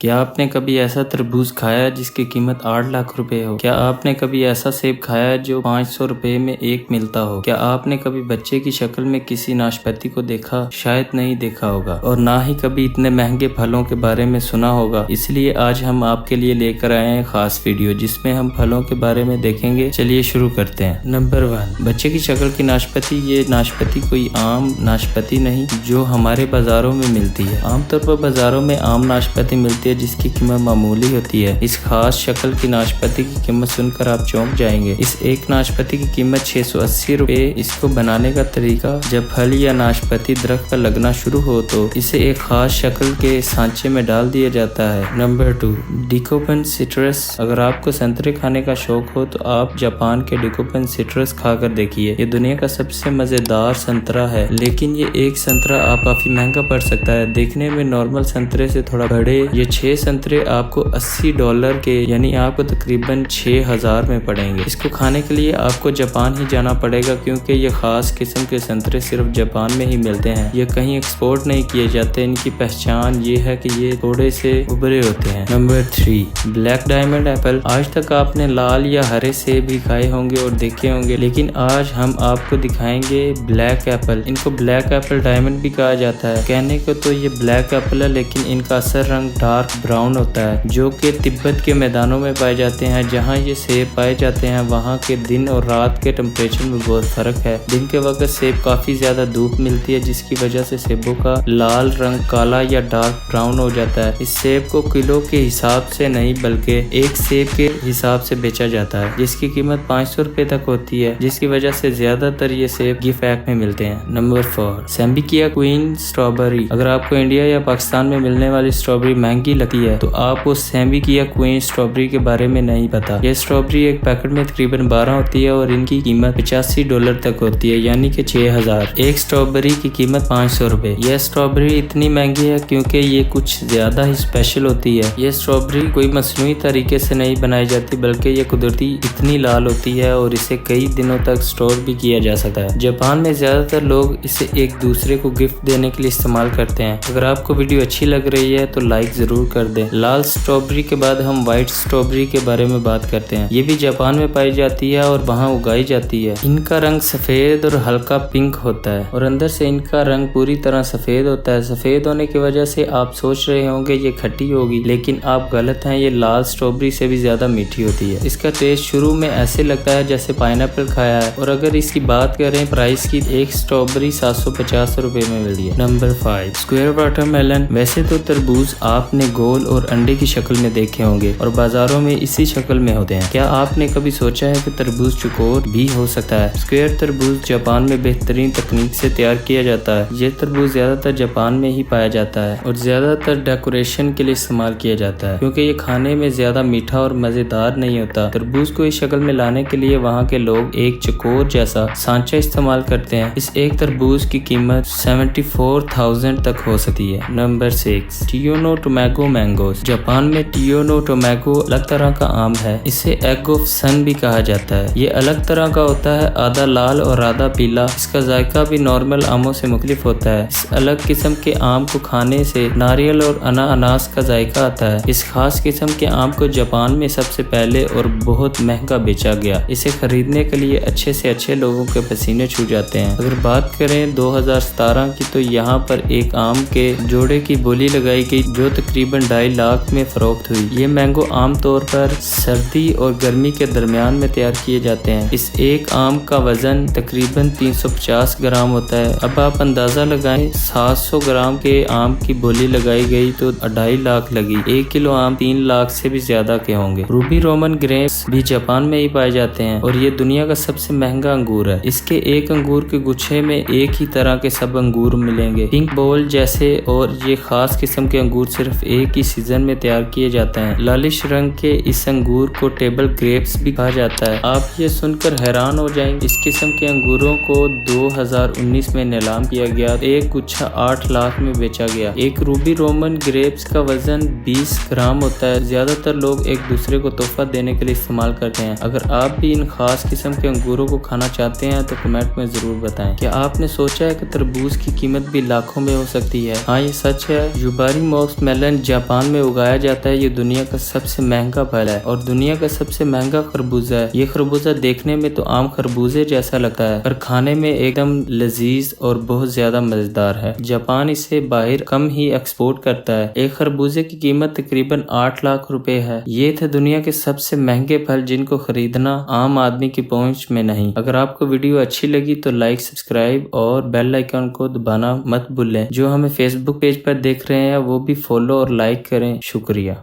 क्या आपने कभी ऐसा तरबूज खाया जिसकी कीमत 8 लाख रुपए हो? क्या आपने कभी ऐसा सेब खाया जो 500 रुपए में एक मिलता हो? क्या आपने कभी बच्चे की शक्ल में किसी नाशपाती को देखा? शायद नहीं देखा होगा और ना ही कभी इतने महंगे फलों के बारे में सुना होगा। इसलिए आज हम आपके लिए लेकर आए हैं खास वीडियो जिसमें हम फलों के बारे में देखेंगे। चलिए शुरू करते हैं। नंबर 1, बच्चे की शक्ल की नाशपाती। ये नाशपाती कोई आम नाशपाती नहीं जो हमारे बाजारों में मिलती है। आमतौर पर बाजारों में आम नाशपाती मिलती है जिसकी कीमत मामूली होती है। इस खास शक्ल की नाशपाती की कीमत सुनकर आप चौंक जाएंगे। इस एक नाशपाती की कीमत 680 रुपए। इसको बनाने का तरीका, जब फल या नाशपाती दरख्त पर लगना शुरू हो तो इसे एक खास शक्ल के सांचे में डाल दिया जाता है। Number 2, Dekopon citrus. अगर आपको संतरे खाने का शौक हो तो आप जापान के डिकोपन सिट्रस खाकर देखिए। ये दुनिया का सबसे मजेदार संतरा है, लेकिन ये एक संतरा आप काफी महंगा पड़ सकता है। देखने में नॉर्मल संतरे से थोड़ा बड़े, ये 6 संतरे आपको $80 के यानी आपको तकरीबन 6000 में पड़ेंगे। इसको खाने के लिए आपको जापान ही जाना पड़ेगा क्योंकि ये खास किस्म के संतरे सिर्फ जापान में ही मिलते हैं। ये कहीं एक्सपोर्ट नहीं किए जाते। इनकी पहचान ये है कि ये थोड़े से उभरे होते हैं। Number 3, black diamond Apple. आज तक आपने लाल या हरे सेब भी खाए होंगे और देखे होंगे, लेकिन आज हम आपको दिखाएंगे ब्लैक एप्पल। इनको ब्लैक एप्पल डायमंड भी कहा जाता है। कहने को तो ये ब्लैक एप्पल है, लेकिन इनका असल रंग डार्क ब्राउन होता है, जो कि तिब्बत के मैदानों में पाए जाते हैं। जहां ये सेब पाए जाते हैं वहां के दिन और रात के टेम्परेचर में बहुत फर्क है। दिन के वक्त सेब काफी ज्यादा धूप मिलती है, जिसकी वजह से सेबों का लाल रंग काला या डार्क ब्राउन हो जाता है। इस सेब को किलो के हिसाब से नहीं बल्कि एक सेब के हिसाब से बेचा जाता है, जिसकी कीमत 500 रुपए तक होती है, जिसकी वजह से ज्यादातर ये सेब गिफ्ट पैक में मिलते हैं। Number 4, Sembikiya queen strawberry. अगर आपको इंडिया या पाकिस्तान में मिलने वाली स्ट्रॉबेरी महंगी लगती है तो आपको सैम्बिकिया क्वीन स्ट्रॉबेरी के बारे में नहीं पता। यह स्ट्रॉबेरी एक पैकेट में तकरीबन 12 होती है और इनकी कीमत $85 तक होती है, यानी कि 6000। एक स्ट्रॉबेरी की कीमत 500 रुपए। यह स्ट्रॉबेरी इतनी महंगी है क्योंकि ये कुछ ज्यादा ही स्पेशल होती है। यह स्ट्रॉबेरी कोई मसनूई तरीके से नहीं बनाई जाती, बल्कि ये कुदरती इतनी लाल होती है और इसे कई दिनों तक स्टोर भी किया जा सकता है। जापान में ज्यादातर लोग इसे एक दूसरे को गिफ्ट देने के लिए इस्तेमाल करते हैं। अगर आपको वीडियो अच्छी लग रही है तो लाइक जरूर कर दें। लाल स्ट्रॉबेरी के बाद हम व्हाइट स्ट्रॉबेरी के बारे में बात करते हैं। ये भी जापान में पाई जाती है और वहाँ उगाई जाती है। इनका रंग सफेद और हल्का पिंक होता है और अंदर से इनका रंग पूरी तरह सफेद होता है। सफेद होने की वजह से आप सोच रहे होंगे ये खट्टी होगी, लेकिन आप गलत हैं। ये लाल स्ट्रॉबेरी से भी ज्यादा मीठी होती है। इसका टेस्ट शुरू में ऐसे लगता है जैसे पाइनएप्पल खाया है। और अगर इसकी बात करें प्राइस की, एक स्ट्रॉबेरी 750 रुपए में मिलती है। Number 5, square watermelon. वैसे तो तरबूज आपने गोल और अंडे की शक्ल में देखे होंगे और बाजारों में इसी शक्ल में होते हैं। क्या आपने कभी सोचा है कि तरबूज चौकोर भी हो सकता है? स्क्वायर तरबूज जापान में बेहतरीन तकनीक से तैयार किया जाता है। ये तरबूज ज्यादातर जापान में ही पाया जाता है और ज्यादातर डेकोरेशन के लिए इस्तेमाल किया जाता है क्योंकि ये खाने में ज्यादा मीठा और मजेदार नहीं होता। तरबूज को इस शक्ल में लाने के लिए वहाँ के लोग एक चौकोर जैसा सांचा इस्तेमाल करते हैं। इस एक तरबूज की कीमत 74,000 तक हो सकती है। Number 6, Taiyo no Tamago mangoes. Japan में टियोनो टोमैगो अलग तरह का आम है। इसे एग ऑफ सन भी कहा जाता है। ये अलग तरह का होता है, आधा लाल और आधा पीला। इसका जायका भी नॉर्मल आमों से मुख्तलिफ होता है। इस अलग किस्म के आम को खाने से नारियल और अनानास का जायका आता है। इस खास किस्म के आम को जापान में सबसे पहले और बहुत महंगा बेचा गया। इसे खरीदने के लिए अच्छे से अच्छे लोगों के पसीने छू जाते हैं। अगर बात करें 2017 की तो यहाँ पर एक आम के जोड़े की बोली लगाई गई जो तकरीबन 2.5 लाख में फरोख्त हुई। ये मैंगो आमतौर पर सर्दी और गर्मी के दरमियान में तैयार किए जाते हैं। इस एक आम का वजन तकरीबन 350 ग्राम होता है। अब आप अंदाजा लगाएं, 700 ग्राम के आम की बोली लगाई गई तो 2.5 लाख लगी। 1 किलो आम 3 लाख से भी ज्यादा के होंगे। रूबी रोमन ग्रेप्स भी जापान में ही पाए जाते हैं और ये दुनिया का सबसे महंगा अंगूर है। इसके एक अंगूर के गुच्छे में एक ही तरह के सब अंगूर मिलेंगे, पिंक बॉल जैसे, और ये खास किस्म के अंगूर सिर्फ एक ही सीजन में तैयार किए जाते हैं। लालिश रंग के इस अंगूर को टेबल ग्रेप्स भी कहा जाता है। आप ये सुनकर हैरान हो जाएंगे। इस किस्म के अंगूरों को 2019 में नीलाम किया गया। एक गुच्छा 8 लाख में बेचा गया। एक रूबी रोमन ग्रेप्स का वजन 20 ग्राम होता है। ज्यादातर लोग एक दूसरे को तोहफा देने के लिए इस्तेमाल करते हैं। अगर आप भी इन खास किस्म के अंगूरों को खाना चाहते हैं तो कमेंट में जरूर बताएं। क्या आपने सोचा है कि तरबूज की कीमत भी लाखों में हो सकती है? हाँ, ये सच है। जुबारी मॉक्स मेलन जापान में उगाया जाता है। ये दुनिया का सबसे महंगा फल है और दुनिया का सबसे महंगा खरबूजा है। ये खरबूजा देखने में तो आम खरबूजे जैसा लगता है पर खाने में एकदम लजीज और बहुत ज्यादा मजेदार है। जापान इसे बाहर कम ही एक्सपोर्ट करता है। एक खरबूजे की कीमत तकरीबन 8 लाख रुपए है। ये थे दुनिया के सबसे महंगे फल जिनको खरीदना आम आदमी की पहुंच में नहीं। अगर आपको वीडियो अच्छी लगी तो लाइक, सब्सक्राइब और बेल आइकन को दबाना मत भूलें। जो हमें फेसबुक पेज पर देख रहे हैं वो भी फॉलो और लाइक करें। शुक्रिया।